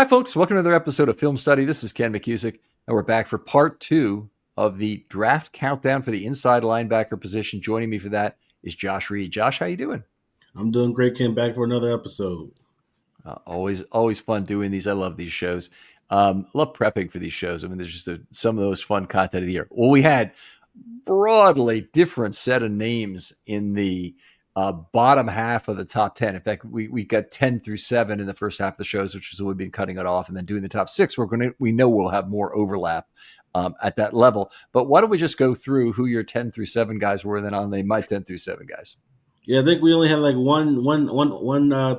Hi, folks. Welcome to another episode of Film Study. This is Ken McCusick, and we're back for part two of the draft countdown for the inside linebacker position. Joining me for that is Josh Reed. Josh, how you doing? I'm doing great, Ken. Back for another episode. Always fun doing these. I love these shows. Love prepping for these shows. I mean, there's just some of those fun content of the year. Well, we had broadly different set of names in the bottom half of the top 10. In fact, we got 10 through 7 in the first half of the shows, which is what we've been cutting it off, and then doing the top 6. We know we'll have more overlap at that level. But why don't we just go through who your 10 through 7 guys were, and then I'll name my 10 through 7 guys. Yeah, I think we only had like one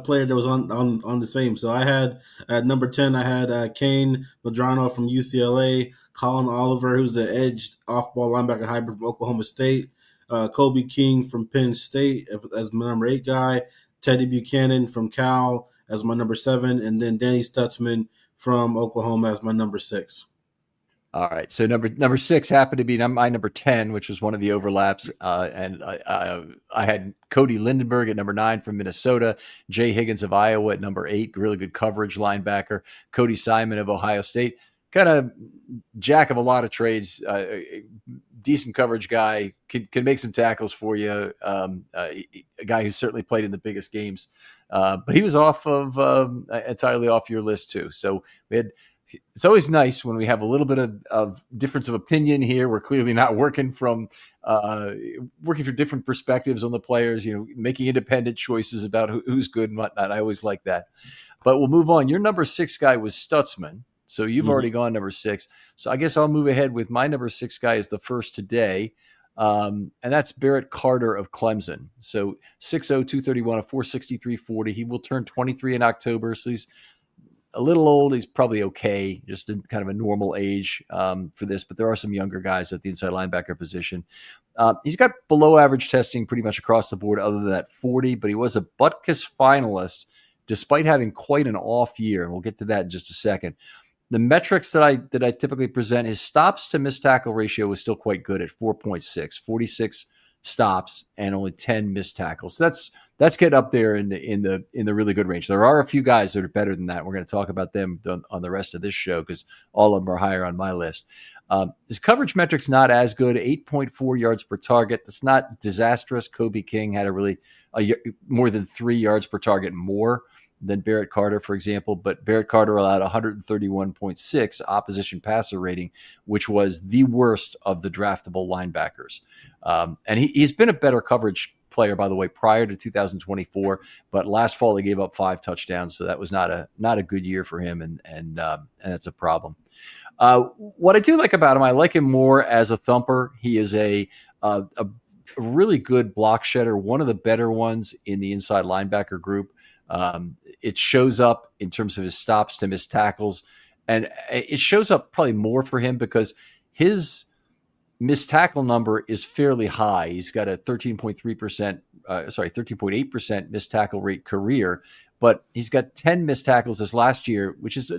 player that was on the same. So I had at number 10, I had Kane Madrano from UCLA, Colin Oliver, who's the edge off-ball linebacker hybrid from Oklahoma State, Kobe King from Penn State as my number 8 guy, Teddy Buchanan from Cal as my number 7, and then Danny Stutzman from Oklahoma as my number 6. All right. So number 6 happened to be my number 10, which was one of the overlaps. And I had Cody Lindenberg at number 9 from Minnesota, Jay Higgins of Iowa at number 8, really good coverage linebacker, Cody Simon of Ohio State, kind of jack of a lot of trades, decent coverage guy, can make some tackles for you, a guy who's certainly played in the biggest games. But he was entirely off your list too. So it's always nice when we have a little bit of difference of opinion here. We're clearly not working from different perspectives on the players, making independent choices about who's good and whatnot. I always like that. But we'll move on. Your number 6 guy was Stutzman. So you've already gone number 6. So I guess I'll move ahead with my number 6 guy is the first today. And that's Barrett Carter of Clemson. So 6'0", 231, a 463 40. He will turn 23 in October. So he's a little old. He's probably okay, just in kind of a normal age for this. But there are some younger guys at the inside linebacker position. He's got below average testing pretty much across the board other than that 40, but he was a Butkus finalist despite having quite an off year. And we'll get to that in just a second. The metrics that I typically present, his stops to missed tackle ratio was still quite good at 4.6, 46 stops and only 10 missed tackles. That's getting up there in the really good range. There are a few guys that are better than that. We're going to talk about them on the rest of this show because all of them are higher on my list. His coverage metrics not as good, 8.4 yards per target. That's not disastrous. Kobe King had more than 3 yards per target more than Barrett Carter, for example, but Barrett Carter allowed 131.6 opposition passer rating, which was the worst of the draftable linebackers. And he's been a better coverage player, by the way, prior to 2024, but last fall he gave up 5 touchdowns, so that was not a good year for him, and that's a problem. What I do like about him, I like him more as a thumper. He is a really good block shedder, one of the better ones in the inside linebacker group. It shows up in terms of his stops to missed tackles, and it shows up probably more for him because his missed tackle number is fairly high. He's got a 13.8% missed tackle rate career, but he's got 10 missed tackles this last year, which is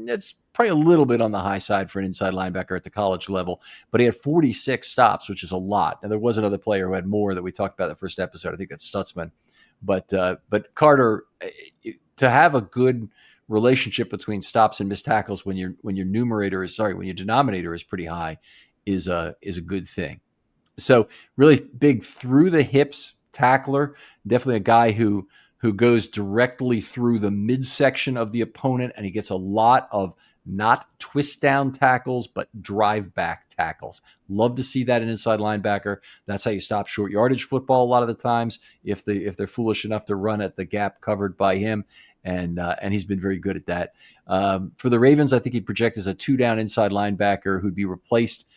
it's probably a little bit on the high side for an inside linebacker at the college level, but he had 46 stops, which is a lot. And there was another player who had more that we talked about in the first episode. I think that's Stutzman. But Carter, to have a good relationship between stops and missed tackles when your denominator is pretty high is a good thing. So really big through the hips tackler, definitely a guy who goes directly through the midsection of the opponent, and he gets a lot of not twist down tackles, but drive back tackles. Love to see that in inside linebacker. That's how you stop short yardage football a lot of the times if they're foolish enough to run at the gap covered by him. And he's been very good at that. For the Ravens, I think he'd project as a 2-down inside linebacker who'd be replaced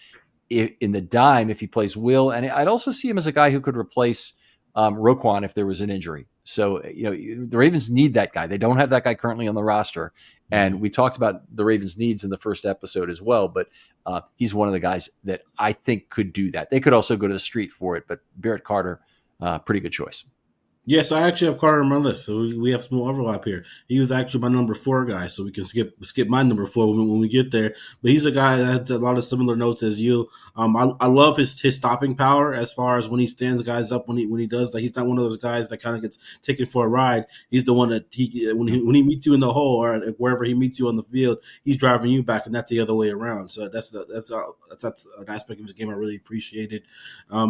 in the dime if he plays Will. And I'd also see him as a guy who could replace Roquan if there was an injury. So, the Ravens need that guy. They don't have that guy currently on the roster. And we talked about the Ravens' needs in the first episode as well, but he's one of the guys that I think could do that. They could also go to the street for it, but Barrett Carter, pretty good choice. Yes, I actually have Carter on my list, so we have some overlap here. He was actually my number four guy, so we can skip my number four when we get there. But he's a guy that has a lot of similar notes as you. I love his stopping power as far as when he stands guys up when he does. Like he's not one of those guys that kind of gets taken for a ride. He's the one that when he meets you in the hole or wherever he meets you on the field, he's driving you back, and not the other way around. So that's an aspect of his game I really appreciated.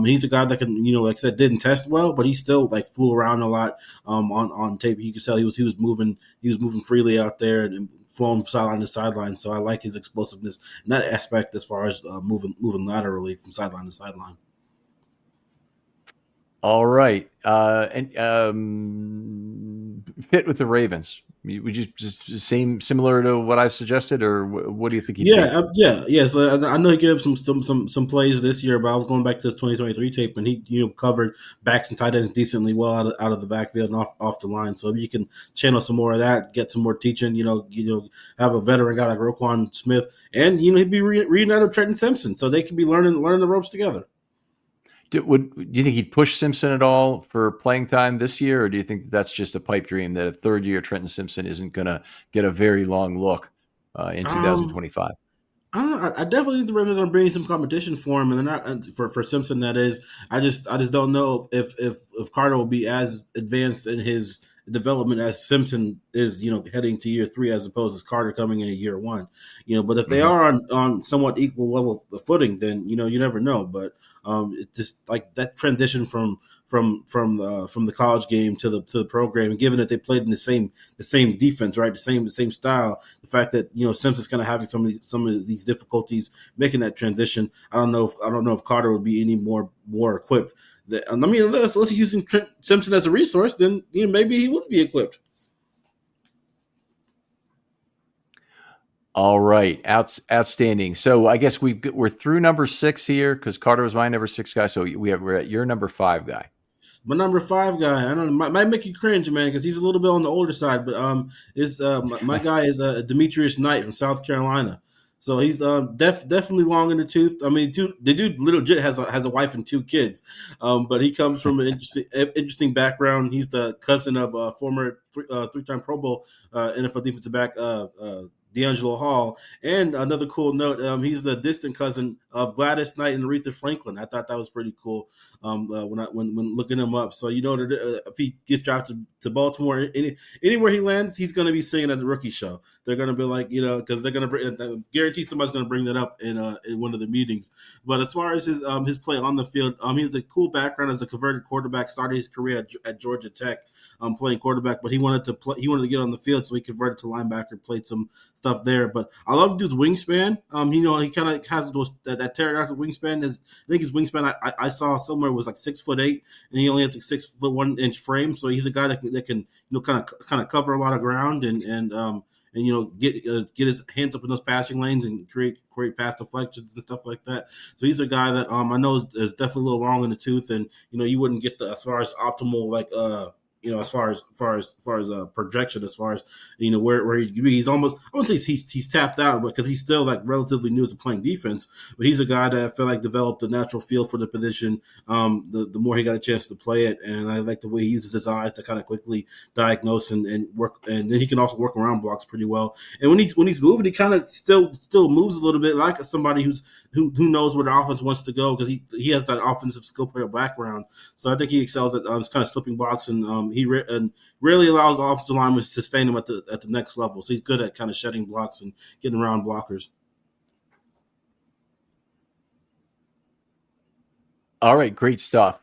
He's a guy that can, like I said, didn't test well, but he still like flew around a lot on tape. You could tell he was moving freely out there and flowing sideline to sideline. So I like his explosiveness in that aspect as far as moving laterally from sideline to sideline. All right. And fit with the Ravens. Would you just same similar to what I've suggested, or what do you think he'd Yeah, be? yeah. So I know he gave some plays this year, but I was going back to his 2023 tape, and he covered backs and tight ends decently well out of the backfield and off the line. So if you can channel some more of that, get some more teaching, have a veteran guy like Roquan Smith, and he'd be reunited with Trenton Simpson, so they could be learning the ropes together. Do you think he'd push Simpson at all for playing time this year, or do you think that's just a pipe dream that a third year Trenton Simpson isn't going to get a very long look in Um, 2025? I don't know. I definitely think the Ravens are going to bring some competition for him, and they're not for Simpson. That is, I just don't know if Carter will be as advanced in his development as Simpson is. Heading to year three as opposed to Carter coming in at year one. But if they Mm-hmm. are on somewhat equal level of footing, then you never know. But it's just like that transition from the college game to the program, and given that they played in the same defense, right, the same style, the fact that Simpson's kind of having some of these difficulties making that transition. I don't know if Carter would be any more equipped. I mean, unless he's using Trent Simpson as a resource, then maybe he would be equipped. All right, outstanding. So I guess we're through number six here because Carter was my number six guy. So we're at your number five guy. My number five guy, I don't know, might make you cringe, man, because he's a little bit on the older side. But is my guy is Demetrius Knight from South Carolina. So he's definitely long in the tooth. I mean, the dude legit has a wife and two kids, but he comes from an interesting background. He's the cousin of former three-time Pro Bowl NFL defensive back D'Angelo Hall. And another cool note, he's the distant cousin of Gladys Knight and Aretha Franklin. I thought that was pretty cool when looking him up. So if he gets drafted to Baltimore, anywhere he lands, he's going to be singing at the rookie show. They're going to be like, because they're going to guarantee somebody's going to bring that up in one of the meetings. But as far as his play on the field, he has a cool background as a converted quarterback. Started his career at Georgia Tech, playing quarterback, but he wanted to play. He wanted to get on the field, so he converted to linebacker, played some stuff there. But I love dude's wingspan. He kind of has that pterodactyl wingspan. I think his wingspan I saw somewhere was like 6'8", and he only has like 6'1" frame. So he's a guy that can kind of cover a lot of ground and get his hands up in those passing lanes and create pass deflections and stuff like that. So he's a guy that I know is definitely a little long in the tooth, and you wouldn't get the as far as optimal like as far as projection, as far as where he could be. He's almost, I wouldn't say he's tapped out, because he's still like relatively new to playing defense. But he's a guy that I feel like developed a natural feel for the position. The more he got a chance to play it, and I like the way he uses his eyes to kind of quickly diagnose and work, and then he can also work around blocks pretty well. And when he's moving, he kind of still moves a little bit like somebody who knows where the offense wants to go, because he has that offensive skill player background. So I think he excels at kind of slipping blocks, and and rarely allows offensive linemen to sustain him at the next level. So he's good at kind of shedding blocks and getting around blockers. All right, great stuff.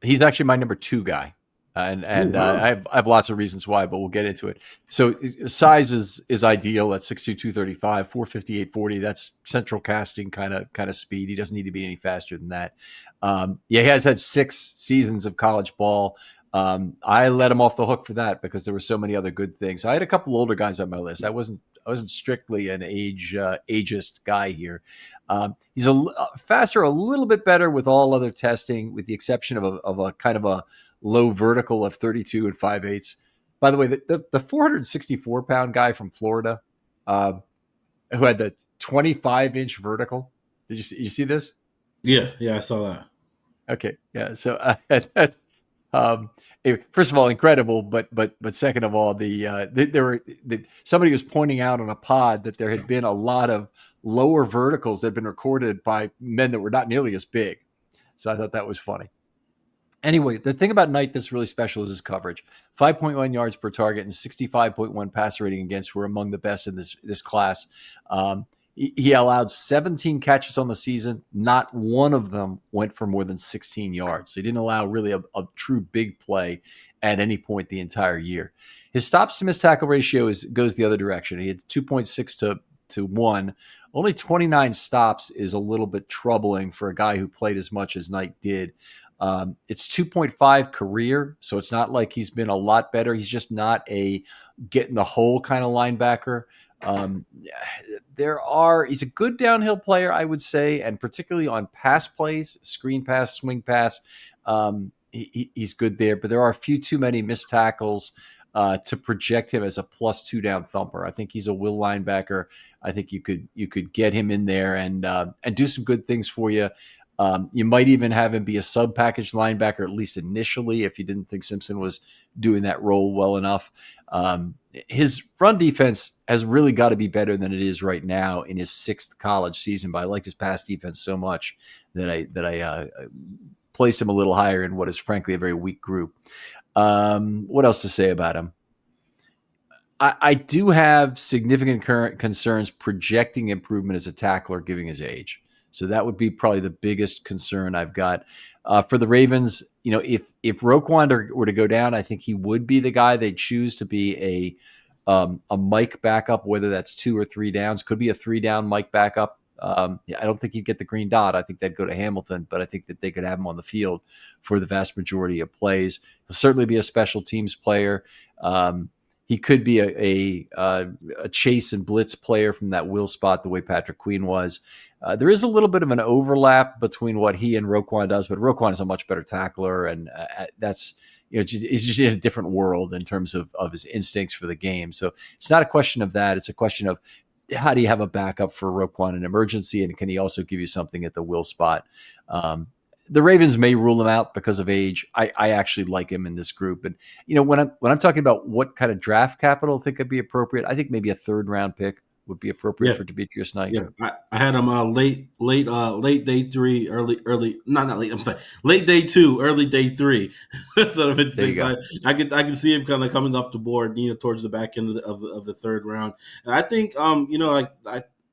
He's actually my number two guy, and Oh and wow. I have lots of reasons why, but we'll get into it. So size is ideal at 6'2", 235, 458, 40. That's central casting kind of speed. He doesn't need to be any faster than that. Yeah, he has had 6 seasons of college ball. I let him off the hook for that because there were so many other good things. I had a couple older guys on my list. I wasn't strictly an ageist guy here. He's faster, a little bit better with all other testing, with the exception of a kind of a low vertical of 32 and 5/8. By the way, the 464-pound guy from Florida, uh, who had the 25-inch vertical. Did you see this? Yeah, I saw that. Okay, yeah. So Um, First of all, incredible, but second of all, somebody was pointing out on a pod that there had been a lot of lower verticals that had been recorded by men that were not nearly as big. So I thought that was funny. Anyway, the thing about Knight that's really special is his coverage. 5.1 yards per target and 65.1 passer rating against were among the best in this class. He allowed 17 catches on the season. Not one of them went for more than 16 yards. So he didn't allow really a true big play at any point the entire year. His stops to missed tackle ratio goes the other direction. He had 2.6 to 1. Only 29 stops is a little bit troubling for a guy who played as much as Knight did. It's 2.5 career, so it's not like he's been a lot better. He's just not a get in the hole kind of linebacker. He's a good downhill player, I would say, and particularly on pass plays, screen pass, swing pass, he's good there. But there are a few too many missed tackles to project him as a +2 down thumper. I think he's a will linebacker. I think you could get him in there and do some good things for you. You might even have him be a sub-package linebacker, at least initially, if you didn't think Simpson was doing that role well enough. His run defense has really got to be better than it is right now in his 6th college season, but I liked his pass defense so much that I placed him a little higher in what is frankly a very weak group. What else to say about him? I do have significant current concerns projecting improvement as a tackler given his age. So that would be probably the biggest concern I've got. For the Ravens, if Roquan were to go down, I think he would be the guy they choose to be a Mike backup, whether that's 2 or 3 downs. Could be a 3-down Mike backup. I don't think he'd get the green dot. I think they'd go to Hamilton, but I think that they could have him on the field for the vast majority of plays. He'll certainly be a special teams player. He could be a chase and blitz player from that will spot the way Patrick Queen was. There is a little bit of an overlap between what he and Roquan does, but Roquan is a much better tackler, and that's he's just in a different world in terms of his instincts for the game. So it's not a question of that. It's a question of how do you have a backup for Roquan in emergency, and can he also give you something at the will spot? The Ravens may rule him out because of age. I actually like him in this group, and when I'm talking about what kind of draft capital I think would be appropriate, I think maybe a 3rd-round pick would be appropriate for Demetrius Knight. Yeah, I had him late day 3, early not late. I'm sorry, late day 2, early day 3. So I can see him kind of coming off the board, towards the back end of the 3rd round. And I think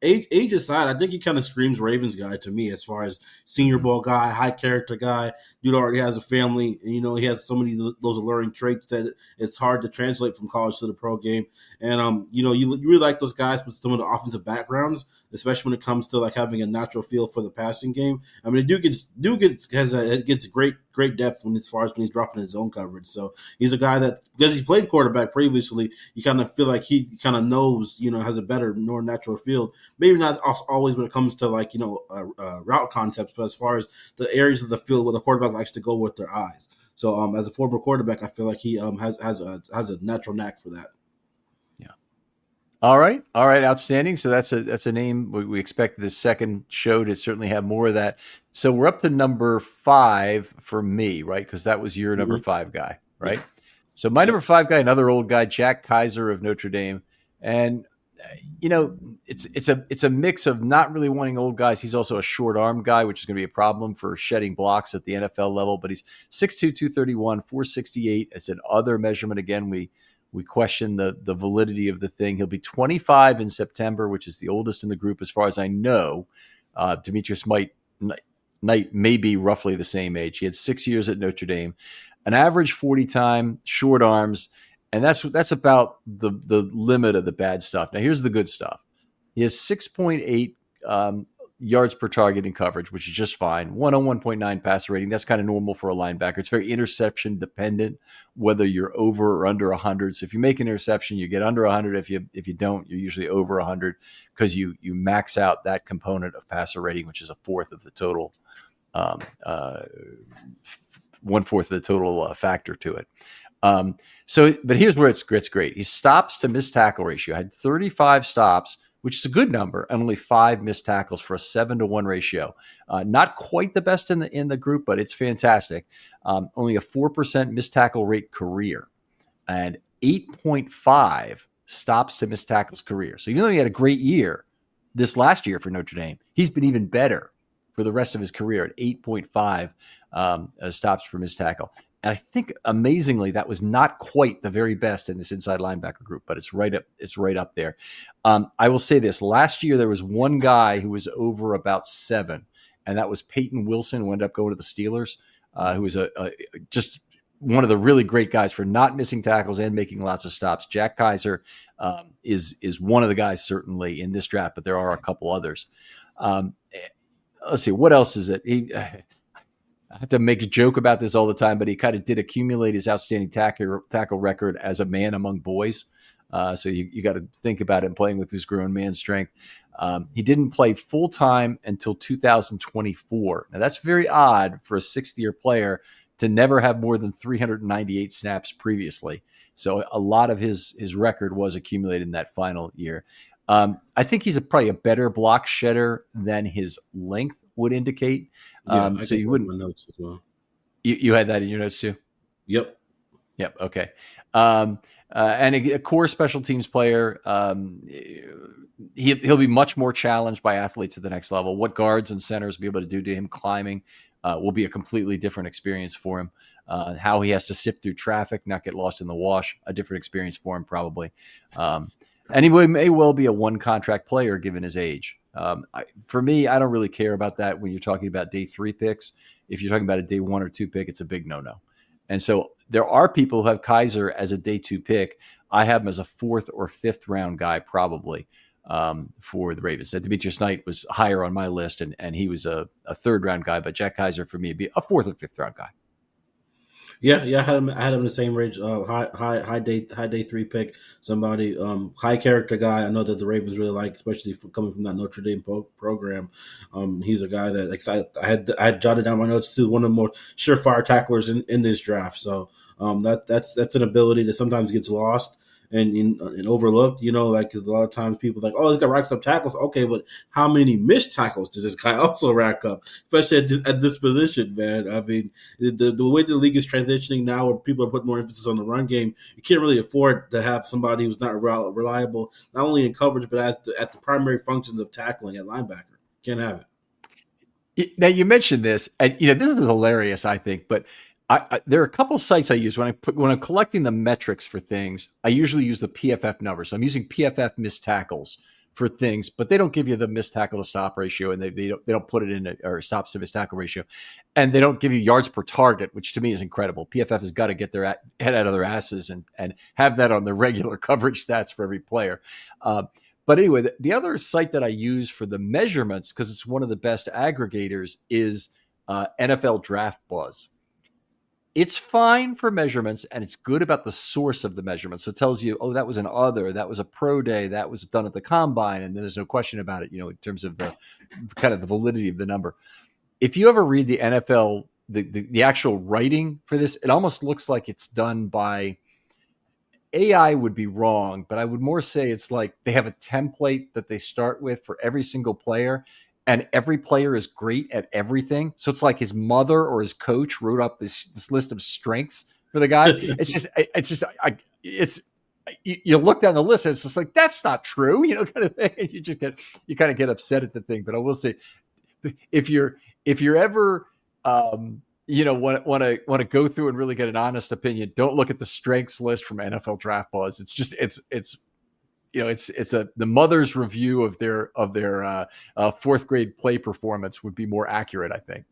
age aside, I think he kind of screams Ravens guy to me as far as senior ball guy, high character guy. Dude already has a family, and he has so many of those alluring traits that it's hard to translate from college to the pro game. And you really like those guys with some of the offensive backgrounds, especially when it comes to like having a natural feel for the passing game. I mean, Duke gets great depth as far as when he's dropping his zone coverage. So he's a guy that, because he played quarterback previously, you kind of feel like he kind of knows, has a better, more natural feel. Maybe not always when it comes to route concepts, but as far as the areas of the field where the quarterback likes to go with their eyes. So as a former quarterback, I feel like he has a natural knack for that. Yeah. All right. Outstanding. So that's a name we expect this second show to certainly have more of that. So we're up to number 5 for me, right? Because that was your number 5 guy, right? Yeah. So my number 5 guy, another old guy, Jack Kaiser of Notre Dame, and it's a mix of not really wanting old guys. He's also a short arm guy, which is going to be a problem for shedding blocks at the NFL level. But he's 6'2", 231, 468. It's an other measurement. Again, we question the validity of the thing. He'll be 25 in September, which is the oldest in the group as far as I know. Demetrius Knight may be roughly the same age. He had 6 years at Notre Dame, an average 40 time, short arms. And that's about the limit of the bad stuff. Now, here's the good stuff. He has 6.8 yards per target in coverage, which is just fine. 101.9 passer rating. That's kind of normal for a linebacker. It's very interception dependent, whether you're over or under 100. So if you make an interception, you get under 100. If you don't, you're usually over 100 because you max out that component of passer rating, which is 1/4 of the total, 1/4 of the total factor to it. But here's where it's great. He stops to missed tackle ratio. Had 35 stops which is a good number, and only 5 missed tackles for a 7-to-1 ratio. Not quite the best in the group, but it's fantastic. Only a 4% missed tackle rate career, and 8.5 stops to missed tackles career. So even though he had a great year this last year for Notre Dame, he's been even better for the rest of his career at 8.5 stops per missed tackle. And I think amazingly that was not quite the very best in this inside linebacker group, but it's right up. It's right up there. I will say this: last year there was one guy who was over about 7, and that was Peyton Wilson, who ended up going to the Steelers, who was just one of the really great guys for not missing tackles and making lots of stops. Jack Kaiser is one of the guys certainly in this draft, but there are a couple others. Let's see, what else is it? I have to make a joke about this all the time, but he kind of did accumulate his outstanding tackle record as a man among boys. So you got to think about him playing with his grown man strength. He didn't play full time until 2024. Now that's very odd for a 6th-year player to never have more than 398 snaps previously. So a lot of his record was accumulated in that final year. I think he's probably a better block shedder than his length would indicate. Yeah, So you wouldn't. my notes as well. You had that in your notes too? Yep. Yep. Okay. And a core special teams player. He'll be much more challenged by athletes at the next level. What guards and centers will be able to do to him climbing will be a completely different experience for him. How he has to sift through traffic, not get lost in the wash, a different experience for him probably. And he may well be a one-contract player given his age. For me, I don't really care about that when you're talking about day 3 picks. If you're talking about a day 1 or 2 pick, it's a big no-no. And so there are people who have Kaiser as a day 2 pick. I have him as a 4th or 5th round guy probably for the Ravens. Demetrius Knight was higher on my list, and he was a 3rd round guy. But Jack Kaiser for me would be a 4th or 5th round guy. Yeah, I had him. I had him in the same range. High day 3 pick. Somebody high character guy. I know that the Ravens really like, especially coming from that Notre Dame program. He's a guy that I had jotted down my notes too. One of the more surefire tacklers in this draft. So that's an ability that sometimes gets lost and overlooked. Like a lot of times people are like, oh, this guy racks up tackles. Okay, but how many missed tackles does this guy also rack up, especially at this position, man? I mean, the way the league is transitioning now, where people are putting more emphasis on the run game, you can't really afford to have somebody who's not reliable, not only in coverage but at the primary functions of tackling at linebacker. Can't have it. Now you mentioned this, and this is hilarious, I think, but there are a couple sites I use when I'm collecting the metrics for things. I usually use the PFF numbers. So I'm using PFF missed tackles for things, but they don't give you the missed tackle to stop ratio, and they don't put it in or stops to missed tackle ratio, and they don't give you yards per target, which to me is incredible. PFF has got to get their head out of their asses and have that on the regular coverage stats for every player. But anyway, the other site that I use for the measurements, because it's one of the best aggregators, is NFL Draft Buzz. It's fine for measurements, and it's good about the source of the measurements. So it tells you, oh, that was that was a pro day, that was done at the combine, and then there's no question about it, in terms of the kind of the validity of the number. If you ever read the NFL, the actual writing for this, it almost looks like it's done by AI. Would be wrong, but I would more say it's like they have a template that they start with for every single player, and every player is great at everything. So it's like his mother or his coach wrote up this list of strengths for the guy. You look down the list and it's just like, that's not true, kind of thing. And you kind of get upset at the thing. But I will say, if you're ever, want to go through and really get an honest opinion, don't look at the strengths list from NFL Draft Buzz. It's the mother's review of their 4th grade play performance would be more accurate, I think.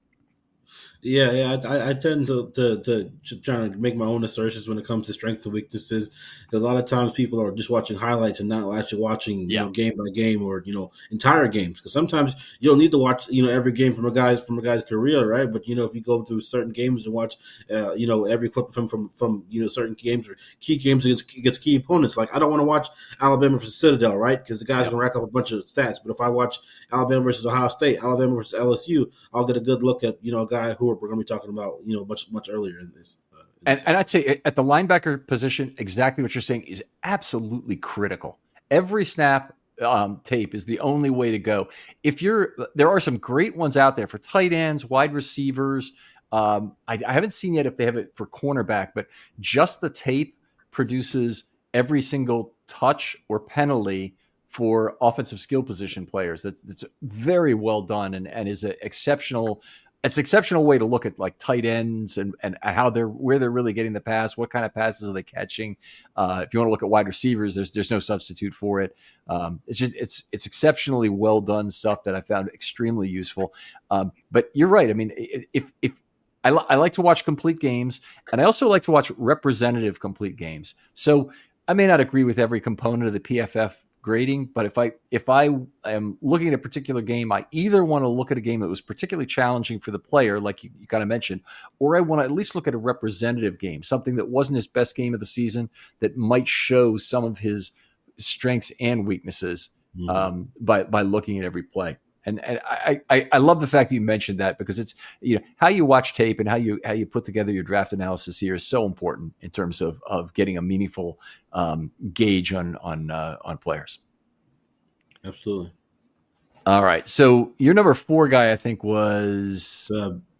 Yeah. I tend to try to make my own assertions when it comes to strengths and weaknesses. Because a lot of times people are just watching highlights and not actually watching, game by game or entire games. Because sometimes you don't need to watch every game from a guy's career, right? But if you go through certain games and watch every clip from certain games or key games against key opponents, like I don't want to watch Alabama versus Citadel, right? Because the guy's gonna rack up a bunch of stats. But if I watch Alabama versus Ohio State, Alabama versus LSU, I'll get a good look at a guy who we're going to be talking about, much earlier in this. And I'd say at the linebacker position, exactly what you're saying is absolutely critical. Every snap, tape is the only way to go. There are some great ones out there for tight ends, wide receivers. I haven't seen yet if they have it for cornerback, but just the tape produces every single touch or penalty for offensive skill position players. That's very well done and is an exceptional. It's an exceptional way to look at like tight ends and how where they're really getting the pass, what kind of passes are they catching. If you want to look at wide receivers, there's no substitute for it. It's exceptionally well done stuff that I found extremely useful. But you're right. I mean, if I like to watch complete games, and I also like to watch representative complete games. So I may not agree with every component of the PFF grading, but if I am looking at a particular game, I either want to look at a game that was particularly challenging for the player, like you kind of mentioned, or I want to at least look at a representative game, something that wasn't his best game of the season, that might show some of his strengths and weaknesses by looking at every play. And I love the fact that you mentioned that, because it's, how you watch tape and how you put together your draft analysis here is so important in terms of getting a meaningful gauge on players. Absolutely. All right, so your number 4 guy, I think, was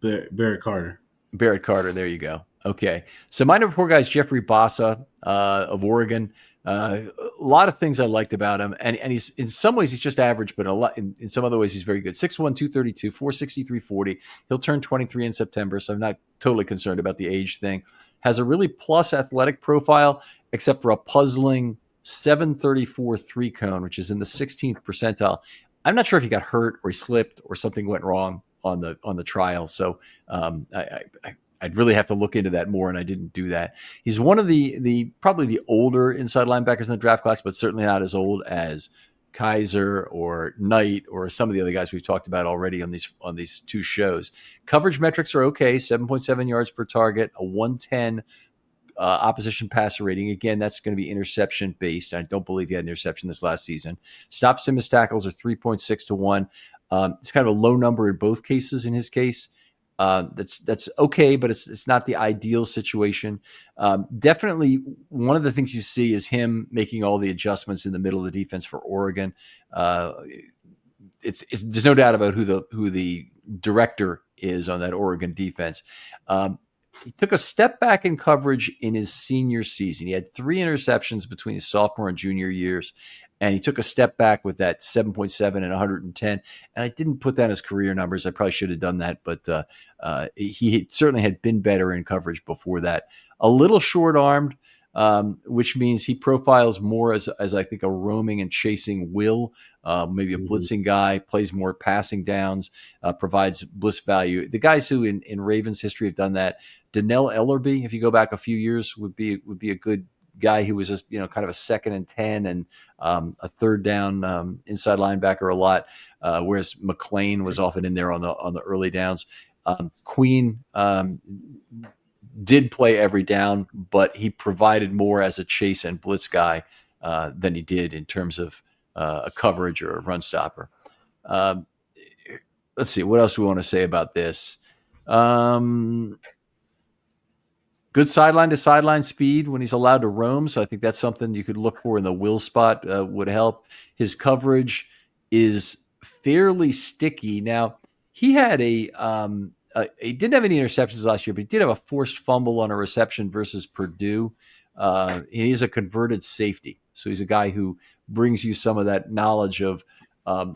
Barrett Carter. Barrett Carter. There you go. Okay, so my number 4 guy is Jeffrey Bassa of Oregon. A lot of things I liked about him, and he's, in some ways he's just average, but in some other ways he's very good. 6'1", 232, 463, 40. He'll turn 23 in September, so I'm not totally concerned about the age thing. Has a really plus athletic profile, except for a puzzling 734 3 cone, which is in the 16th percentile. I'm not sure if he got hurt or he slipped or something went wrong on the trial, so I'd really have to look into that more, and I didn't do that. He's one of the probably the older inside linebackers in the draft class, but certainly not as old as Kaiser or Knight or some of the other guys we've talked about already on these 2 shows. Coverage metrics are okay: 7.7 yards per target, a 110 opposition passer rating. Again, that's going to be interception based. I don't believe he had an interception this last season. Stops to miss tackles are 3.6 to 1. It's kind of a low number in both cases in his case. That's okay, but it's not the ideal situation. Definitely, one of the things you see is him making all the adjustments in the middle of the defense for Oregon. There's no doubt about who the director is on that Oregon defense. He took a step back in coverage in his senior season. He had 3 interceptions between his sophomore and junior years, and he took a step back with that 7.7 and 110. And I didn't put down his career numbers. I probably should have done that, but he certainly had been better in coverage before that. A little short-armed, which means he profiles more as I think a roaming and chasing will, maybe a blitzing guy, plays more passing downs, provides blitz value. The guys who in Ravens history have done that, Donnell Ellerbe, if you go back a few years, would be a good guy who was just, kind of a 2nd and 10 and a 3rd down inside linebacker a lot, whereas McLean was often in there on the early downs. Queen did play every down, but he provided more as a chase and blitz guy than he did in terms of a coverage or a run stopper. Let's see, what else do we want to say about this? Good sideline to sideline speed when he's allowed to roam. So I think that's something you could look for in the will spot, would help. His coverage is fairly sticky. Now, he had he didn't have any interceptions last year, but he did have a forced fumble on a reception versus Purdue. He's a converted safety. So he's a guy who brings you some of that knowledge of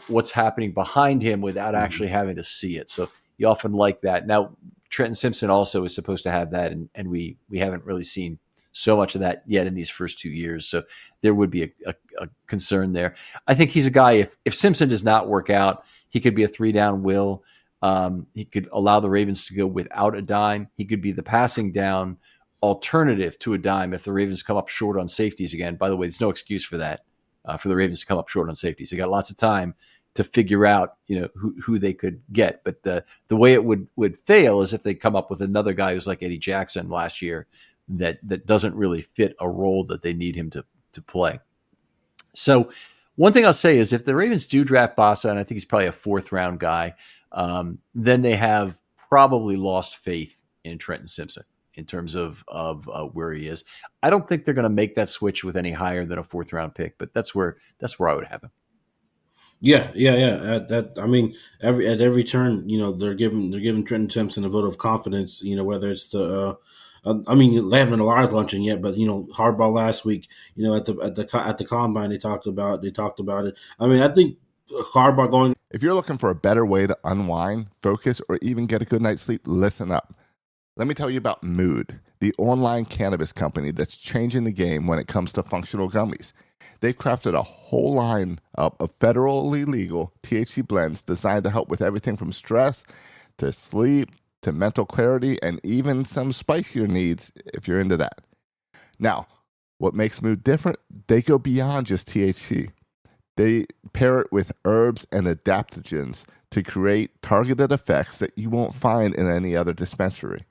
what's happening behind him without actually having to see it. So you often like that. Now, Trenton Simpson also is supposed to have that, and we haven't really seen so much of that yet in these first 2 years. So there would be a concern there. I think he's a guy, if Simpson does not work out, he could be a 3-down will. He could allow the Ravens to go without a dime. He could be the passing down alternative to a dime if the Ravens come up short on safeties again. By the way, there's no excuse for that, for the Ravens to come up short on safeties. They got lots of time to figure out, who they could get. But the way it would fail is if they come up with another guy who's like Eddie Jackson last year that doesn't really fit a role that they need him to play. So one thing I'll say is if the Ravens do draft Bassa, and I think he's probably a 4th round guy, then they have probably lost faith in Trenton Simpson in terms of where he is. I don't think they're going to make that switch with any higher than a 4th round pick, but that's where I would have him. Yeah. That I mean, every turn, they're giving Trenton Simpson a vote of confidence. Whether it's I mean, they haven't been a large luncheon yet, but Hardball last week, at the combine, they talked about it. I mean, I think Hardball going. If you're looking for a better way to unwind, focus, or even get a good night's sleep, listen up. Let me tell you about Mood, the online cannabis company that's changing the game when it comes to functional gummies. They've crafted a whole line of federally legal THC blends designed to help with everything from stress to sleep to mental clarity and even some spicier needs if you're into that. Now, what makes Mood different? They go beyond just THC. They pair it with herbs and adaptogens to create targeted effects that you won't find in any other dispensary.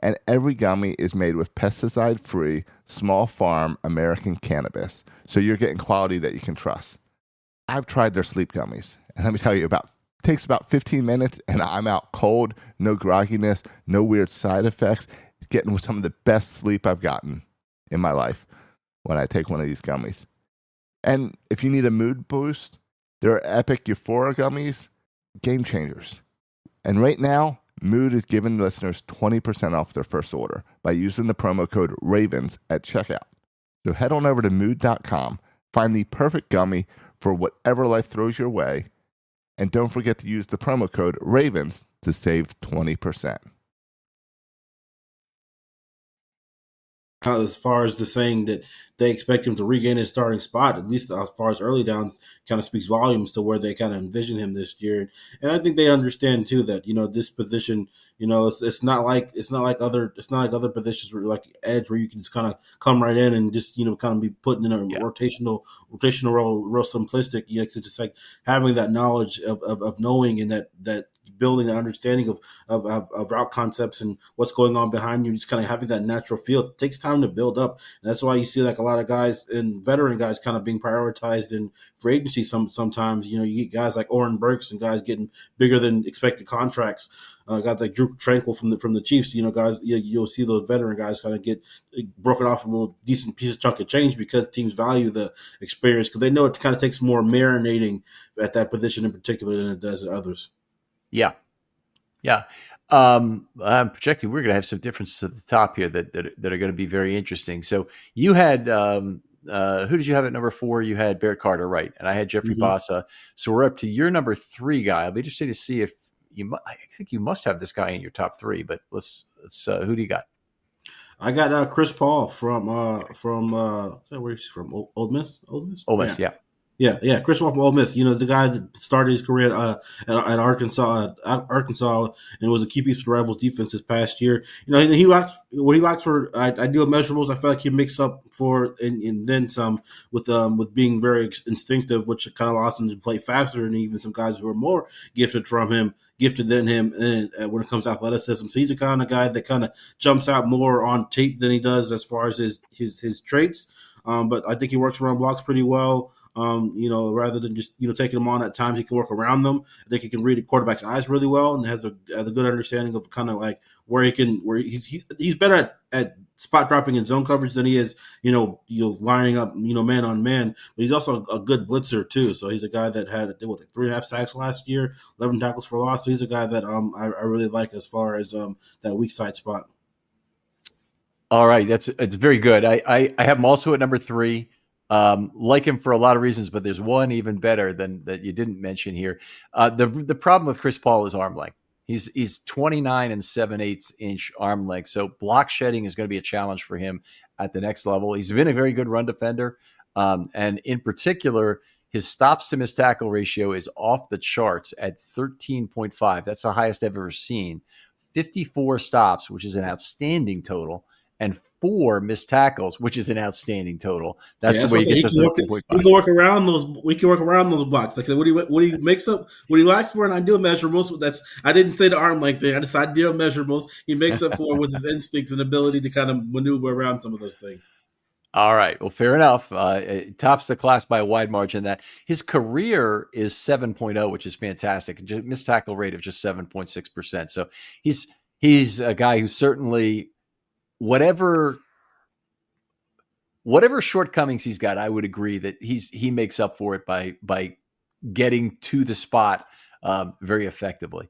And every gummy is made with pesticide free, small farm American cannabis. So you're getting quality that you can trust. I've tried their sleep gummies, and let me tell you, takes about 15 minutes, and I'm out cold, no grogginess, no weird side effects, getting some of the best sleep I've gotten in my life when I take one of these gummies. And if you need a mood boost, there are Epic Euphoria gummies, game changers. And right now, Mood is giving listeners 20% off their first order by using the promo code RAVENS at checkout. So head on over to mood.com, find the perfect gummy for whatever life throws your way, and don't forget to use the promo code RAVENS to save 20%. As far as the saying that they expect him to regain his starting spot, at least as far as early downs, kind of speaks volumes to where they kind of envision him this year. And I think they understand too that this position, it's not like other positions where like edge where you can just kind of come right in and just kind of be put in a Yeah. rotational role, real simplistic. It's just like having that knowledge of knowing and that building an understanding of route concepts and what's going on behind you, just kind of having that natural feel. It takes time to build up. And that's why you see like a lot of guys and veteran guys kind of being prioritized in free agency. Sometimes, you get guys like Oren Burks and guys getting bigger than expected contracts. Guys like Drew Tranquil from the Chiefs, guys, you'll see those veteran guys kind of get broken off a little decent piece of chunk of change because teams value the experience because they know it kind of takes more marinating at that position in particular than it does at others. Yeah. Yeah. I'm projecting we're going to have some differences at the top here that are going to be very interesting. So you had, who did you have at number 4? You had Barrett Carter, right? And I had Jeffrey Mm-hmm. Bassa. So we're up to your number 3 guy. I'll be interested to see if I think you must have this guy in your top 3, but let's who do you got? I got Chris Paul where's he from? Old Miss. Old Miss. Ole Yeah. Miss, yeah. Yeah. Chris Paul from Ole Miss. The guy that started his career at Arkansas, and was a key piece for the Rivals defense this past year. And he lacks what he lacks for ideal measurables. I feel like he makes up for and then some with being very instinctive, which kind of allows him to play faster than even some guys who are more gifted than him, and when it comes to athleticism. So he's the kind of guy that kind of jumps out more on tape than he does as far as his traits. But I think he works around blocks pretty well. Rather than just taking them on at times, he can work around them. I think he can read the quarterback's eyes really well and has a good understanding of kind of like where he's better at spot dropping in zone coverage than he is lining up man on man. But he's also a good blitzer too. So he's a guy that had 3.5 sacks last year, 11 tackles for loss. So he's a guy that I really like as far as that weak side spot. All right, it's very good. I have him also at number 3. Like him for a lot of reasons, but there's one even better than that you didn't mention here. The problem with Chris Paul is arm length. He's 29 and 7/8 inch arm length, so block shedding is going to be a challenge for him at the next level. He's been a very good run defender, and in particular, his stops to missed tackle ratio is off the charts at 13.5. That's the highest I've ever seen. 54 stops, which is an outstanding total, and 4 missed tackles, which is an outstanding total. That's Yeah, the that's way what I you said. get He to can work. He 13.5. can work around those. We can work around those blocks. Like I said, what he makes up, what he lacks for an ideal measurables. That's I didn't say the arm length thing. I just ideal measurables. He makes up for with his instincts and ability to kind of maneuver around some of those things. All right. Well, fair enough. It tops the class by a wide margin. That his career is 7.0, which is fantastic. Missed tackle rate of just 7.6%. So he's a guy who certainly whatever shortcomings he's got, I would agree that he makes up for it by getting to the spot very effectively.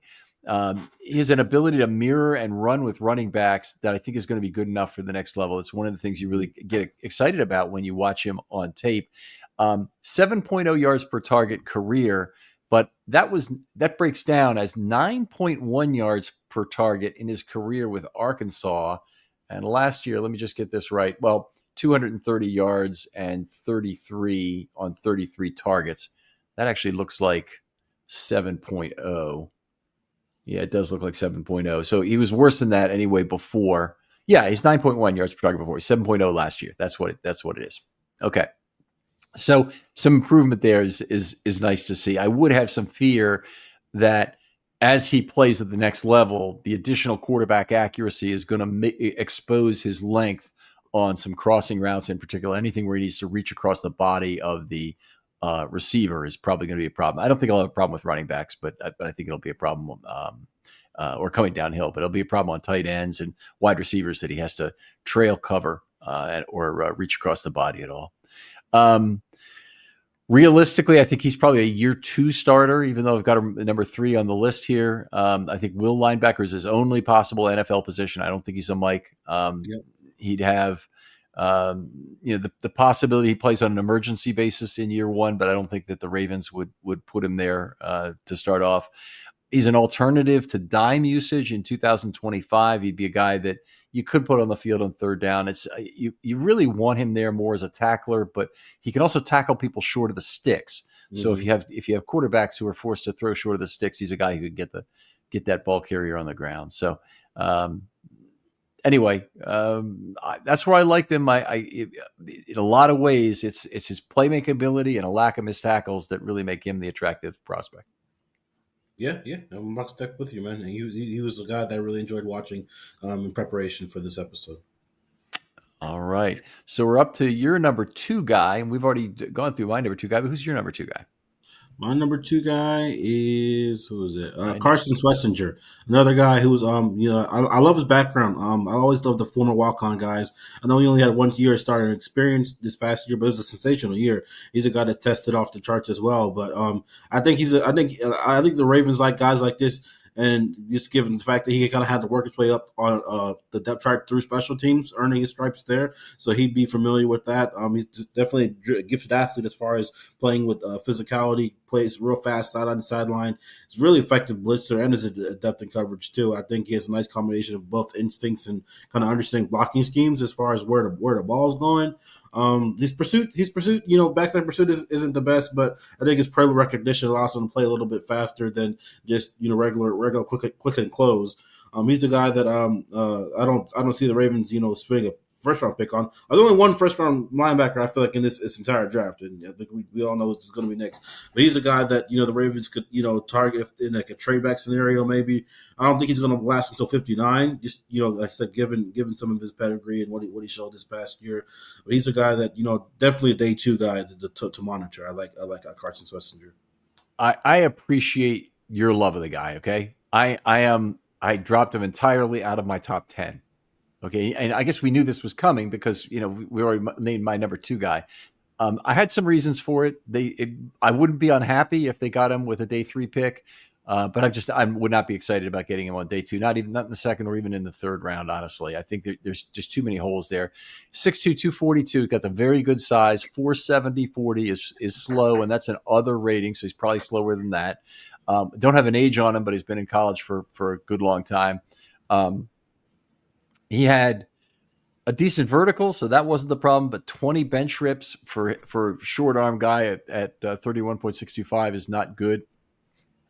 He has an ability to mirror and run with running backs that I think is going to be good enough for the next level. It's one of the things you really get excited about when you watch him on tape. 7.0 yards per target career, but that breaks down as 9.1 yards per target in his career with Arkansas. And last year, let me just get this right. Well, 230 yards and 33 on 33 targets. That actually looks like 7.0. Yeah, it does look like 7.0. So he was worse than that anyway before. Yeah, he's 9.1 yards per target before. He's 7.0 last year. That's what it is. Okay. So some improvement there is nice to see. I would have some fear that as he plays at the next level, the additional quarterback accuracy is going to expose his length on some crossing routes in particular. Anything where he needs to reach across the body of the receiver is probably going to be a problem. I don't think I'll have a problem with running backs, but I think it'll be a problem or coming downhill. But it'll be a problem on tight ends and wide receivers that he has to trail cover or reach across the body at all. Realistically, I think he's probably a year 2 starter, even though I've got him number 3 on the list here. I think will linebacker is his only possible NFL position. I don't think he's a Mike. He'd have, the possibility he plays on an emergency basis in year 1, but I don't think that the Ravens would put him there to start off. He's an alternative to dime usage in 2025. He'd be a guy that you could put on the field on third down. It's you really want him there more as a tackler, but he can also tackle people short of the sticks. Mm-hmm. So if you have quarterbacks who are forced to throw short of the sticks, he's a guy who could get that ball carrier on the ground. So anyway, that's where I liked him. In a lot of ways, it's his playmaking ability and a lack of missed tackles that really make him the attractive prospect. Yeah, I'm lockstep with you, man. And he was a guy that I really enjoyed watching in preparation for this episode. All right, so we're up to your number 2 guy, and we've already gone through my number 2 guy. But who's your number 2 guy? My number 2 guy is who is it? Carson Schlesinger, another guy who's I love his background. I always love the former walk-on guys. I know he only had 1 year starting experience this past year, but it was a sensational year. He's a guy that's tested off the charts as well. But I think I think the Ravens like guys like this. And just given the fact that he kind of had to work his way up on the depth chart through special teams, earning his stripes there, so he'd be familiar with that. He's definitely a gifted athlete as far as playing with physicality, plays real fast side on sideline. He's really effective blitzer and is a depth and coverage too. I think he has a nice combination of both instincts and kind of understanding blocking schemes as far as where the ball's going. His pursuit, backside pursuit isn't the best, but I think his play recognition allows him to play a little bit faster than just regular click and close. He's a guy that I don't see the Ravens spending a first round pick on. There's only one first round linebacker I feel like in this entire draft, and I think we all know who's going to be next. But he's a guy that the Ravens could target in like a trade back scenario maybe. I don't think he's going to last until 59. Just like I said, given some of his pedigree and what he showed this past year. But he's a guy that definitely a day 2 guy to monitor. I like Carson Schlesinger. I appreciate your love of the guy. Okay, I dropped him entirely out of my top 10. Okay, and I guess we knew this was coming because we already named my number 2 guy. I had some reasons for it. I wouldn't be unhappy if they got him with a day 3 pick, but I would not be excited about getting him on day 2. Not in the second or even in the third round. Honestly, I think there's just too many holes there. 6'2", 242, got the very good size. 470 40 is slow, and that's an other rating, so he's probably slower than that. Don't have an age on him, but he's been in college for a good long time. He had a decent vertical, so that wasn't the problem, but 20 bench rips for short arm guy at 31.625 is not good.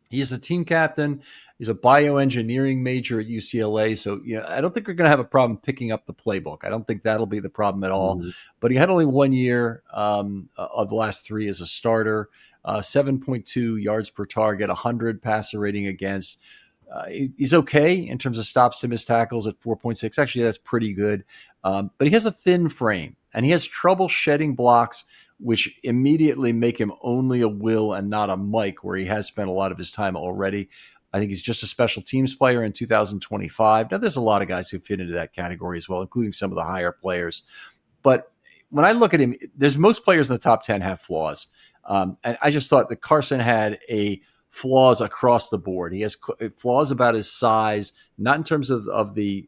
He's a team captain. He's a bioengineering major at UCLA. So, I don't think we're going to have a problem picking up the playbook. I don't think that'll be the problem at all. Mm-hmm. But he had only 1 year of the last 3 as a starter, 7.2 yards per target, 100 passer rating against. He's okay in terms of stops to missed tackles at 4.6. Actually, that's pretty good. But he has a thin frame, and he has trouble shedding blocks, which immediately make him only a Will and not a Mike, where he has spent a lot of his time already. I think he's just a special teams player in 2025. Now, there's a lot of guys who fit into that category as well, including some of the higher players. But when I look at him, there's most players in the top 10 have flaws. And I just thought that Carson had flaws across the board. He has flaws about his size, not in terms of the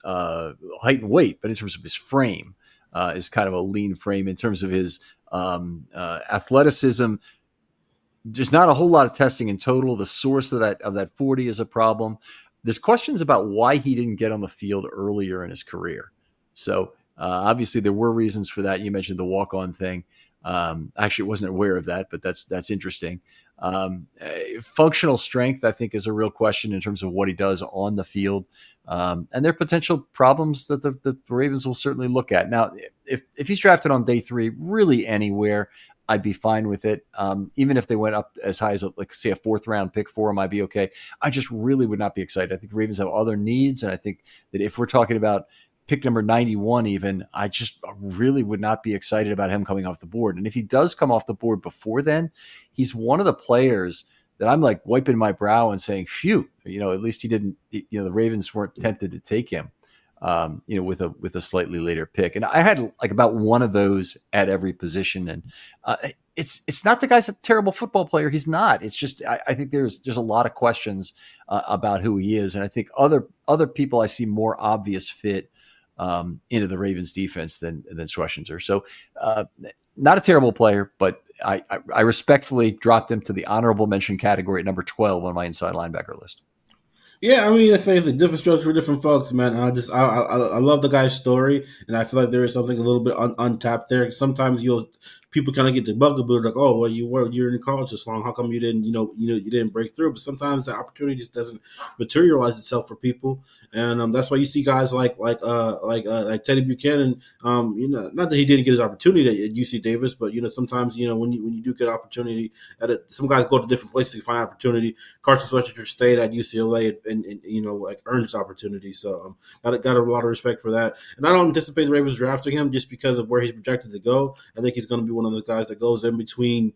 height and weight, but in terms of his frame. Is kind of a lean frame. In terms of his athleticism, there's not a whole lot of testing in total. The source of that 40 is a problem. There's questions about why he didn't get on the field earlier in his career. So obviously there were reasons for that. You mentioned the walk-on thing. Actually, wasn't aware of that, but that's interesting. Functional strength, I think, is a real question in terms of what he does on the field. And there are potential problems that the Ravens will certainly look at. Now, if he's drafted on day 3, really anywhere, I'd be fine with it. Even if they went up as high as, like, say, a 4th round pick for him, I'd be okay. I just really would not be excited. I think the Ravens have other needs, and I think that if we're talking about pick number 91 even, I just really would not be excited about him coming off the board. And if he does come off the board before then, he's one of the players that I'm like wiping my brow and saying, phew, at least he didn't, the Ravens weren't tempted to take him, with a slightly later pick. And I had like about one of those at every position. And it's not the guy's a terrible football player. He's not. It's just, I think there's a lot of questions about who he is. And I think other people I see more obvious fit into the Ravens defense than Schwessenzer. So not a terrible player, but I respectfully dropped him to the honorable mention category at number 12 on my inside linebacker list. Yeah, I mean, I think it's a different structure for different folks, man. I love the guy's story, and I feel like there is something a little bit untapped there. Sometimes people kind of get the bugaboo, like, oh, well, you're in college this long, how come you didn't you didn't break through? But sometimes the opportunity just doesn't materialize itself for people, and that's why you see guys like Teddy Buchanan. Not that he didn't get his opportunity at UC Davis, but sometimes when you do get opportunity some guys go to different places to find opportunity. Carson Schwessenzer stayed at UCLA and earned his opportunity. So got a lot of respect for that. And I don't anticipate the Ravens drafting him just because of where he's projected to go. I think he's going to be one of the guys that goes in between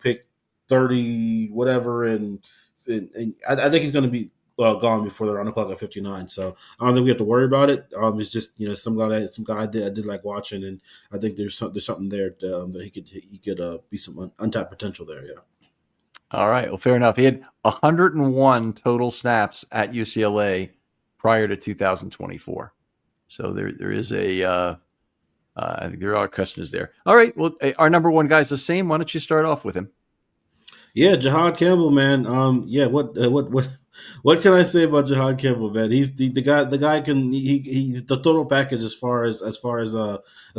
pick 30 whatever and I think he's going to be gone before they're on the clock at 59. So I don't think we have to worry about it. It's just some guy I did like watching, and I think there's something there that he could be some untapped potential there. Yeah. All right. Well, fair enough. He had 101 total snaps at UCLA prior to 2024. So there is I think there are questions there. All right. Well, our number 1 guy is the same. Why don't you start off with him? Yeah, Jahad Campbell, man. What can I say about Jahad Campbell, man? He's the guy. The guy he's the total package as far as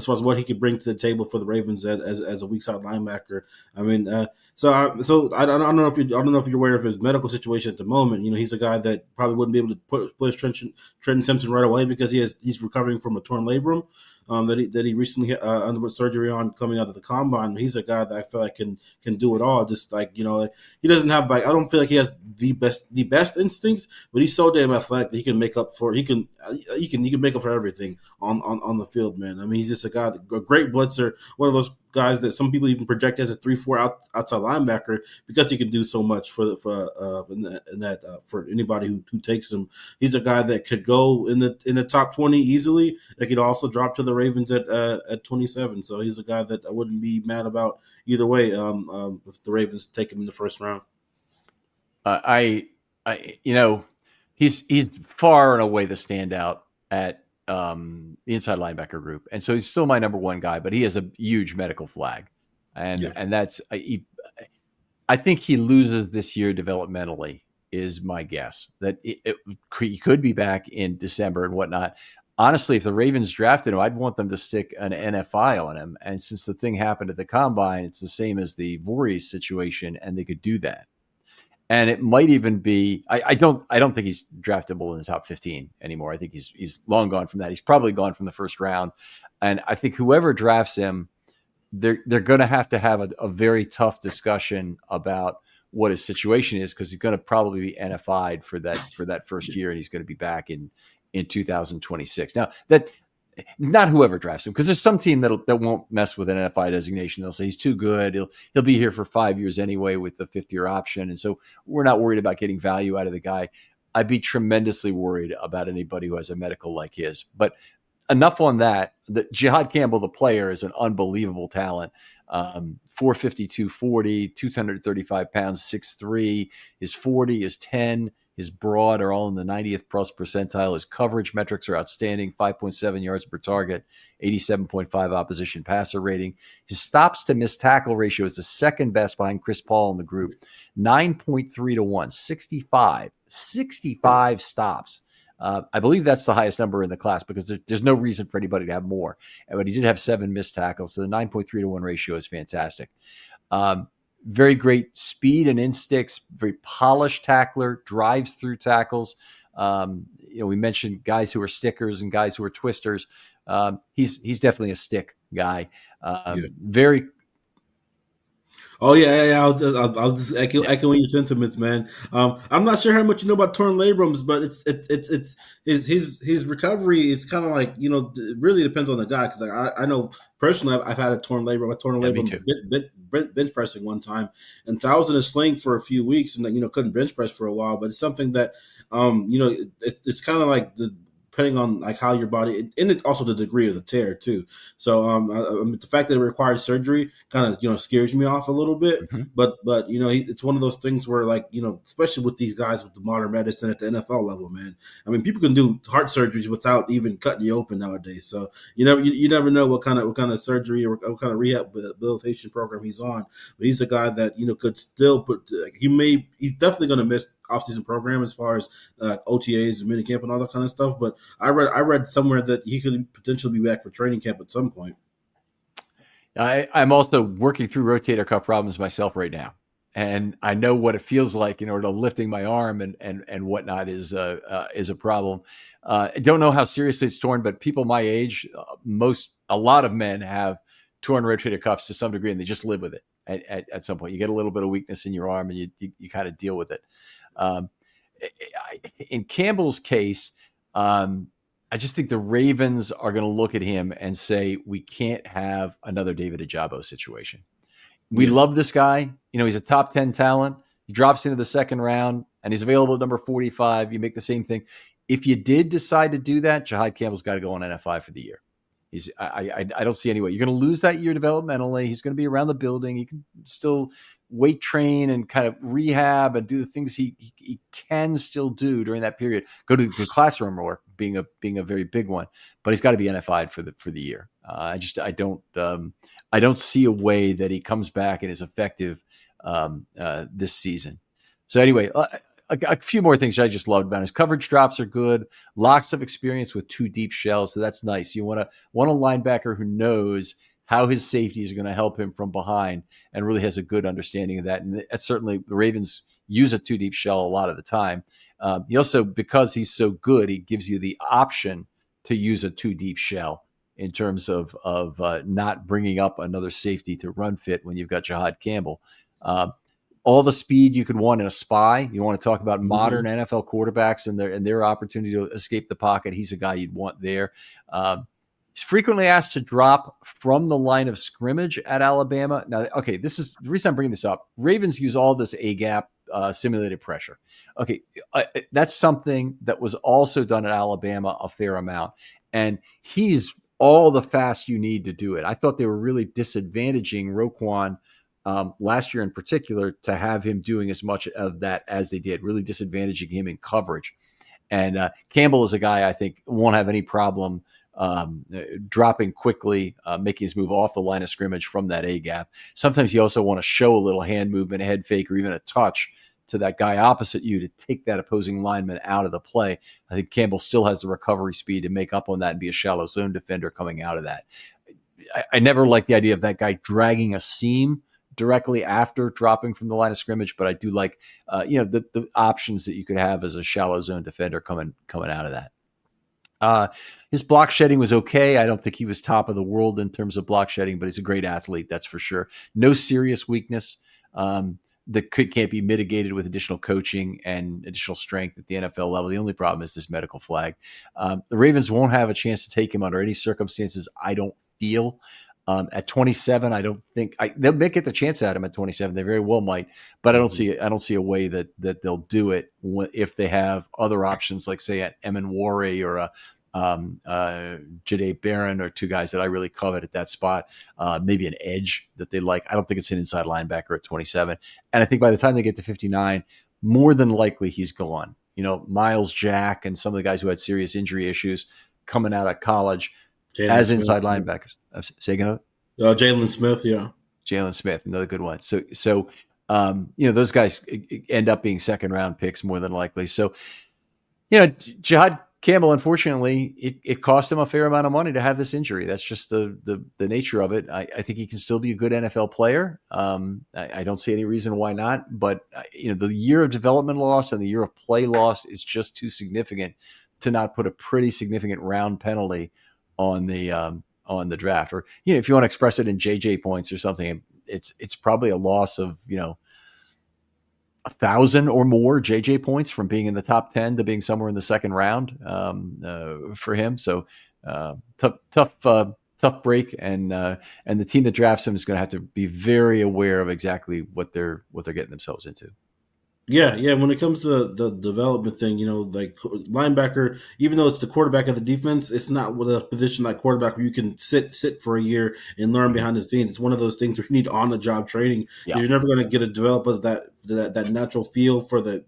what he could bring to the table for the Ravens as a weak side linebacker. I mean, I don't know if you're aware of his medical situation at the moment. He's a guy that probably wouldn't be able to push Trenton Simpson right away because he's recovering from a torn labrum. That he recently underwent surgery on coming out of the combine. He's a guy that I feel like can do it all. Just like he doesn't have I don't feel like he has the best instincts, but he's so damn athletic that he can make up for he can make up for everything on the field, man. I mean, he's just a guy, a great blitzer, one of those guys that some people even project as a 3-4 outside linebacker because he can do so much for anybody who takes him. He's a guy that could go in the top 20 easily. That could also drop to the Ravens at 27. So he's a guy that I wouldn't be mad about either way. If the Ravens take him in the first round, he's far and away the standout at the inside linebacker group, and so he's still my number 1 guy. But he has a huge medical flag, and that's I think he loses this year developmentally. Is my guess that he could be back in December and whatnot. Honestly, if the Ravens drafted him, I'd want them to stick an NFI on him. And since the thing happened at the combine, it's the same as the Voorhees situation, and they could do that. And it might even be I don't think he's draftable in the top 15 anymore. I think he's long gone from that. He's probably gone from the first round. And I think whoever drafts him, they're going to have a very tough discussion about what his situation is, because he's going to probably be NFI'd for that first year, and he's going to be back in 2026. Now, that not whoever drafts him, because there's some team that won't mess with an NFI designation. They'll say he's too good. He'll be here for 5 years anyway with the 5th-year option, and so we're not worried about getting value out of the guy. I'd be tremendously worried about anybody who has a medical like his. But enough on that. The Jihad Campbell, the player, is an unbelievable talent. 452, 40, 235 pounds, 6'3". His 40, his 10, his broad are all in the 90th plus percentile. His coverage metrics are outstanding: 5.7 yards per target, 87.5 opposition passer rating. His stops to missed tackle ratio is the second best behind Chris Paul in the group, 9.3 to 1, 65 stops. I believe that's the highest number in the class because there's no reason for anybody to have more. But he did have 7 missed tackles, so the 9.3 to 1 ratio is fantastic. Very great speed and instincts, very polished tackler, drives through tackles. We mentioned guys who are stickers and guys who are twisters. He's definitely a stick guy. Very. Oh yeah. I was just echoing your sentiments, man. I'm not sure how much you know about torn labrums, but it's his recovery is kind of like, it really depends on the guy, because I know personally I've had a torn labrum. I torn a labrum bench pressing one time, and so I was in a sling for a few weeks and couldn't bench press for a while. But it's something that it's kind of like depending on like how your body, and also the degree of the tear too. So the fact that it requires surgery kind of scares me off a little bit. Mm-hmm. But it's one of those things where, like, especially with these guys with the modern medicine at the NFL level, man. I mean, people can do heart surgeries without even cutting you open nowadays. So you never know what kind of surgery or what kind of rehabilitation program he's on. But he's a guy that could still put. He's definitely going to miss off-season program as far as OTAs and minicamp and all that kind of stuff. But I read somewhere that he could potentially be back for training camp at some point. I'm also working through rotator cuff problems myself right now, and I know what it feels like in order to lifting my arm and whatnot is a problem. I don't know how seriously it's torn, but people my age, a lot of men have torn rotator cuffs to some degree, and they just live with it. At some point, you get a little bit of weakness in your arm, and you kind of deal with it. In Campbell's case, I just think the Ravens are going to look at him and say, we can't have another David Ojabo situation. We love this guy. He's a top 10 talent. He drops into the second round and he's available at number 45. You make the same thing. If you did decide to do that, Jihad Campbell's got to go on NFI for the year. I don't see any way. You're going to lose that year developmentally. He's going to be around the building. He can still weight train and kind of rehab and do the things he can still do during that period. Go to the classroom work being a very big one, but he's got to be NFI'd for the year. I don't see a way that he comes back and is effective this season. So anyway, a few more things that I just loved about his coverage drops are good. Lots of experience with 2 deep shells, so that's nice. You want a linebacker who knows how his safeties are going to help him from behind and really has a good understanding of that. And that's certainly the Ravens use a 2 deep shell a lot of the time. He also, because he's so good, he gives you the option to use a 2 deep shell in terms of not bringing up another safety to run fit when you've got Jihad Campbell. All the speed you could want in a spy. You want to talk about modern NFL quarterbacks and their opportunity to escape the pocket. He's a guy you'd want there. He's frequently asked to drop from the line of scrimmage at Alabama. Now, okay, this is the reason I'm bringing this up. Ravens use all this A-gap simulated pressure. Okay, that's something that was also done at Alabama a fair amount. And he's all the fast you need to do it. I thought they were really disadvantaging Roquan last year in particular to have him doing as much of that as they did, really disadvantaging him in coverage. And Campbell is a guy I think won't have any problem dropping quickly, making his move off the line of scrimmage from that A-gap. Sometimes you also want to show a little hand movement, a head fake, or even a touch to that guy opposite you to take that opposing lineman out of the play. I think Campbell still has the recovery speed to make up on that and be a shallow zone defender coming out of that. I never liked the idea of that guy dragging a seam directly after dropping from the line of scrimmage, but I do like the options that you could have as a shallow zone defender coming out of that. His block shedding was okay. I don't think he was top of the world in terms of block shedding, but he's a great athlete, that's for sure. No serious weakness that can't be mitigated with additional coaching and additional strength at the NFL level. The only problem is this medical flag. The Ravens won't have a chance to take him under any circumstances, I don't feel. At 27, I don't think they'll make it the chance at him at 27. They very well might, but I don't see a way that they'll do it if they have other options, like say at Emin Wari or Jade Barron are two guys that I really covet at that spot. Maybe an edge that they like. I don't think it's an inside linebacker at 27. And I think by the time they get to 59, more than likely he's gone. Miles Jack and some of the guys who had serious injury issues coming out of college as inside linebackers. Say again? Jalen Smith, yeah. Jalen Smith, another good one. So those guys end up being second round picks more than likely. So, Jihad Campbell, unfortunately, it cost him a fair amount of money to have this injury. That's just the nature of it. I think he can still be a good NFL player. I don't see any reason why not. But the year of development loss and the year of play loss is just too significant to not put a pretty significant round penalty on the draft. Or if you want to express it in JJ points or something, it's probably a loss of 1,000 or more JJ points from being in the top 10 to being somewhere in the second round for him. So tough break, and the team that drafts him is going to have to be very aware of exactly what they're getting themselves into. Yeah. When it comes to the development thing, like linebacker, even though it's the quarterback of the defense, it's not with a position like quarterback where you can sit for a year and learn behind the scenes. It's one of those things where you need on the job training. Yeah. You're never going to get a developer that natural feel for the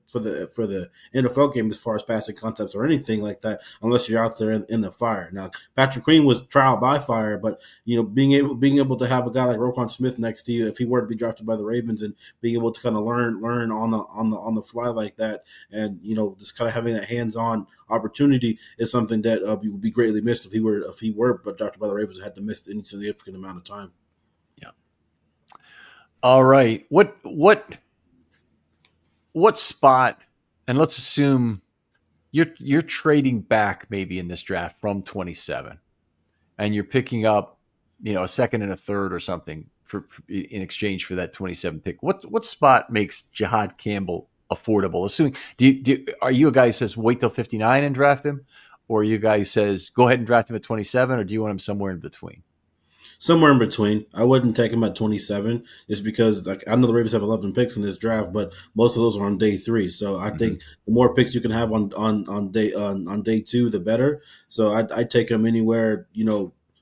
NFL game as far as passing concepts or anything like that, unless you're out there in the fire. Now, Patrick Queen was trial by fire, but being able to have a guy like Roquan Smith next to you, if he were to be drafted by the Ravens, and being able to kind of learn on the fly like that, and just kind of having that hands-on opportunity is something that would be greatly missed if he were drafted by the Ravens and had to miss any significant amount of time. Yeah. All right. What spot? And let's assume you're trading back maybe in this draft from 27, and you're picking up a second and a third or something in exchange for that 27 pick. What spot makes Jihad Campbell affordable? Assuming, are you a guy who says wait till 59 and draft him, or are you a guy who says go ahead and draft him at 27, or do you want him somewhere in between? Somewhere in between. I wouldn't take him at 27 just because I know the Ravens have 11 picks in this draft, but most of those are on day 3. So I think the more picks you can have on day 2, the better. So I'd take him anywhere,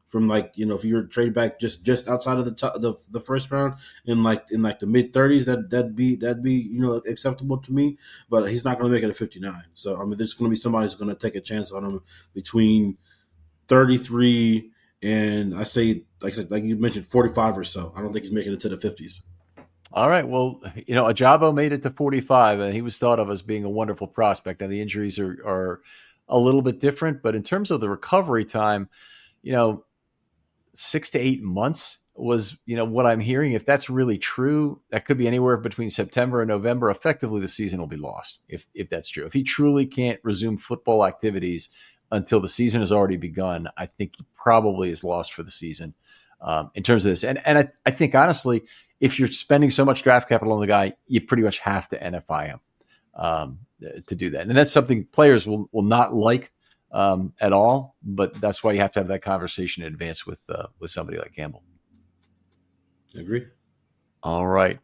from if you were to trade back just outside of the first round in the mid 30s, that'd be acceptable to me. But he's not going to make it at 59. So there's going to be somebody who's going to take a chance on him between 33 and I say, like you mentioned, 45 or so. I don't think he's making it to the 50s. All right. Well, Ajabo made it to 45, and he was thought of as being a wonderful prospect. And the injuries are a little bit different, but in terms of the recovery time, 6 to 8 months was, what I'm hearing. If that's really true, that could be anywhere between September and November. Effectively, the season will be lost if that's true. If he truly can't resume football activities until the season has already begun, I think he probably is lost for the season in terms of this. And I think, honestly, if you're spending so much draft capital on the guy, you pretty much have to NFI him to do that. And that's something players will not like at all, but that's why you have to have that conversation in advance with somebody like Campbell. Agree. All right.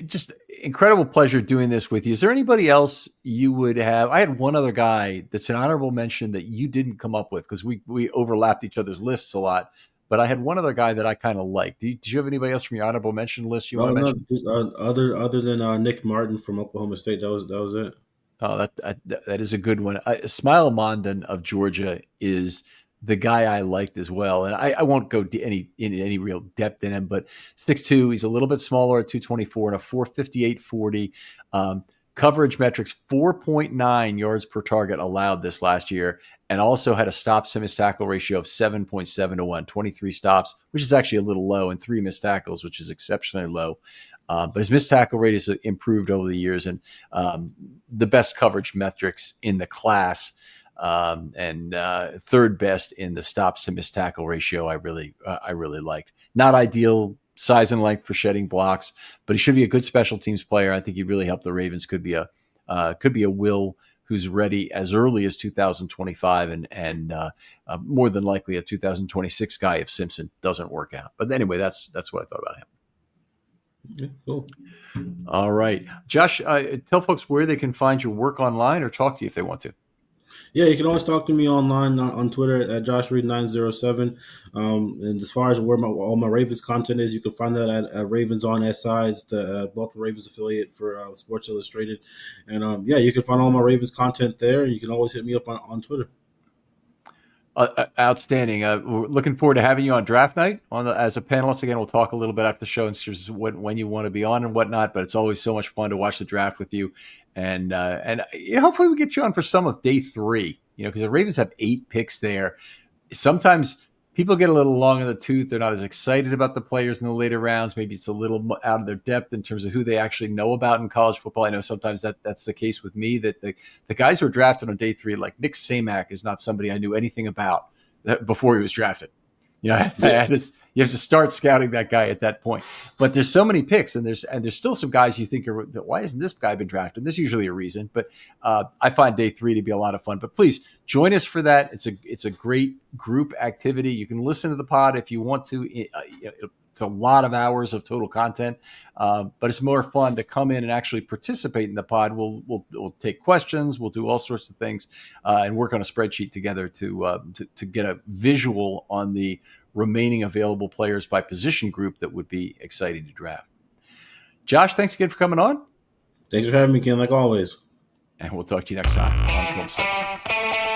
Just incredible pleasure doing this with you. Is there anybody else you would have? I had one other guy that's an honorable mention that you didn't come up with because we overlapped each other's lists a lot. But I had one other guy that I kind of liked. Did you have anybody else from your honorable mention list you want to mention? Other than Nick Martin from Oklahoma State, that was it. Oh, that is a good one. Ismail Mondon of Georgia is the guy I liked as well. And I won't go in any real depth in him, but 6'2", he's a little bit smaller at 224 and a 458 40. Coverage metrics, 4.9 yards per target allowed this last year, and also had a stops to missed tackle ratio of 7.7 to 1, 23 stops, which is actually a little low, and 3 missed tackles, which is exceptionally low. But his missed tackle rate has improved over the years, and the best coverage metrics in the class, and third best in the stops to missed tackle ratio. I really liked. Not ideal size and length for shedding blocks, but he should be a good special teams player. I think he'd really help the Ravens. Could be a Will who's ready as early as 2025, and more than likely a 2026 guy if Simpson doesn't work out. But anyway, that's what I thought about him. Yeah, cool. All right, Josh, tell folks where they can find your work online or talk to you if they want to. Yeah, you can always talk to me online on Twitter at JoshReed907. And as far as where all my Ravens content is, you can find that at Ravens on SI. It's the Baltimore Ravens affiliate for Sports Illustrated. And yeah, you can find all my Ravens content there. You can always hit me up on Twitter. Outstanding. We're looking forward to having you on draft night as a panelist. Again, we'll talk a little bit after the show and see when you want to be on and whatnot. But it's always so much fun to watch the draft with you, and hopefully we get you on for some of day 3. Because the Ravens have 8 picks there. Sometimes people get a little long in the tooth. They're not as excited about the players in the later rounds. Maybe it's a little out of their depth in terms of who they actually know about in college football. I know sometimes that's the case with me, that the guys who are drafted on day 3, like Nick Samac, is not somebody I knew anything about before he was drafted. You have to start scouting that guy at that point. But there's so many picks, and there's still some guys you think why hasn't this guy been drafted? There's usually a reason, but I find day 3 to be a lot of fun. But please join us for that. It's a great group activity. You can listen to the pod if you want to. It's a lot of hours of total content, but it's more fun to come in and actually participate in the pod. We'll take questions. We'll do all sorts of things and work on a spreadsheet together to get a visual on the remaining available players by position group that would be exciting to draft. Josh, thanks again for coming on. Thanks for having me, Ken, like always. And we'll talk to you next time on Film Study.